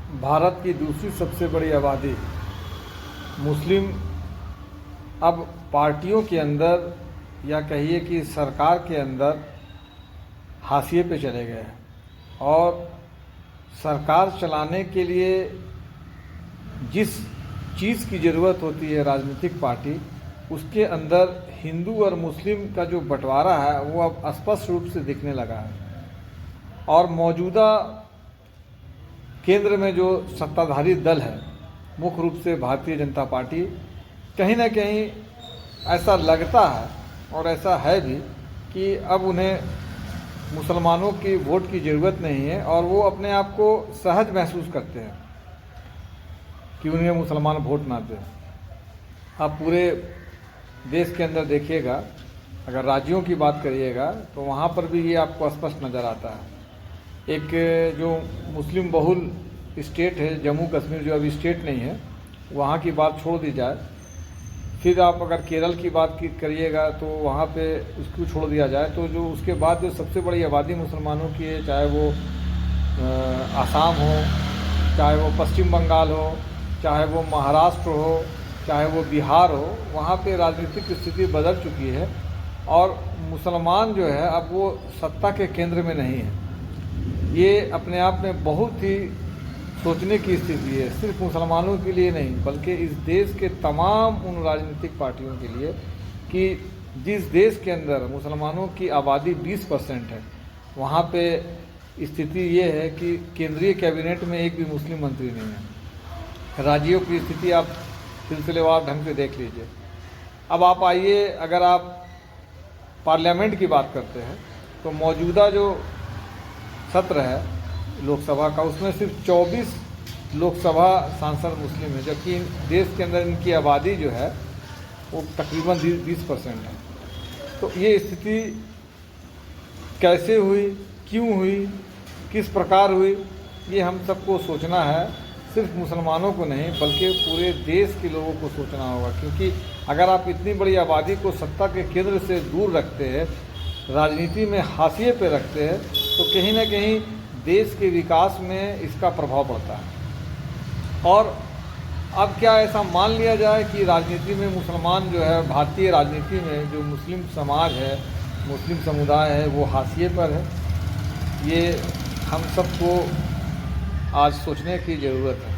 भारत की दूसरी सबसे बड़ी आबादी मुस्लिम अब पार्टियों के अंदर या कहिए कि सरकार के अंदर हाशिए पे चले गए हैं और सरकार चलाने के लिए जिस चीज़ की ज़रूरत होती है राजनीतिक पार्टी, उसके अंदर हिंदू और मुस्लिम का जो बंटवारा है वो अब स्पष्ट रूप से दिखने लगा है। और मौजूदा केंद्र में जो सत्ताधारी दल है, मुख्य रूप से भारतीय जनता पार्टी, कहीं ना कहीं ऐसा लगता है और ऐसा है भी कि अब उन्हें मुसलमानों की वोट की ज़रूरत नहीं है और वो अपने आप को सहज महसूस करते हैं कि उन्हें मुसलमान वोट ना दें। आप पूरे देश के अंदर देखिएगा, अगर राज्यों की बात करिएगा तो वहाँ पर भी ये आपको स्पष्ट नज़र आता है। एक जो मुस्लिम बहुल स्टेट है जम्मू कश्मीर, जो अभी स्टेट नहीं है, वहाँ की बात छोड़ दी जाए, फिर आप अगर केरल की बात करिएगा तो वहाँ पे उसको छोड़ दिया जाए, तो जो उसके बाद जो सबसे बड़ी आबादी मुसलमानों की है, चाहे वो आसाम हो, चाहे वो पश्चिम बंगाल हो, चाहे वो महाराष्ट्र हो, चाहे वो बिहार हो, वहाँ पे राजनीतिक स्थिति बदल चुकी है और मुसलमान जो है अब वो सत्ता के केंद्र में नहीं है। ये अपने आप में बहुत ही सोचने की स्थिति है, सिर्फ मुसलमानों के लिए नहीं बल्कि इस देश के तमाम उन राजनीतिक पार्टियों के लिए कि जिस देश के अंदर मुसलमानों की आबादी 20% है, वहाँ पे स्थिति ये है कि केंद्रीय कैबिनेट में एक भी मुस्लिम मंत्री नहीं है। राज्यों की स्थिति आप सिलसिलेवार ढंग से देख लीजिए। अब आप आइए, अगर आप पार्लियामेंट की बात करते हैं तो मौजूदा जो सत्र है लोकसभा का, उसमें सिर्फ 24 लोकसभा सांसद मुस्लिम है, जबकि देश के अंदर इनकी आबादी जो है वो तकरीबन 20% है। तो ये स्थिति कैसे हुई, क्यों हुई, किस प्रकार हुई, ये हम सबको सोचना है, सिर्फ मुसलमानों को नहीं बल्कि पूरे देश के लोगों को सोचना होगा। क्योंकि अगर आप इतनी बड़ी आबादी को सत्ता के केंद्र से दूर रखते हैं, राजनीति में हाशिए पे रखते हैं, तो कहीं ना कहीं देश के विकास में इसका प्रभाव पड़ता है। और अब क्या ऐसा मान लिया जाए कि राजनीति में मुसलमान जो है, भारतीय राजनीति में जो मुस्लिम समाज है, मुस्लिम समुदाय है, वो हाशिए पर है? ये हम सबको आज सोचने की ज़रूरत है।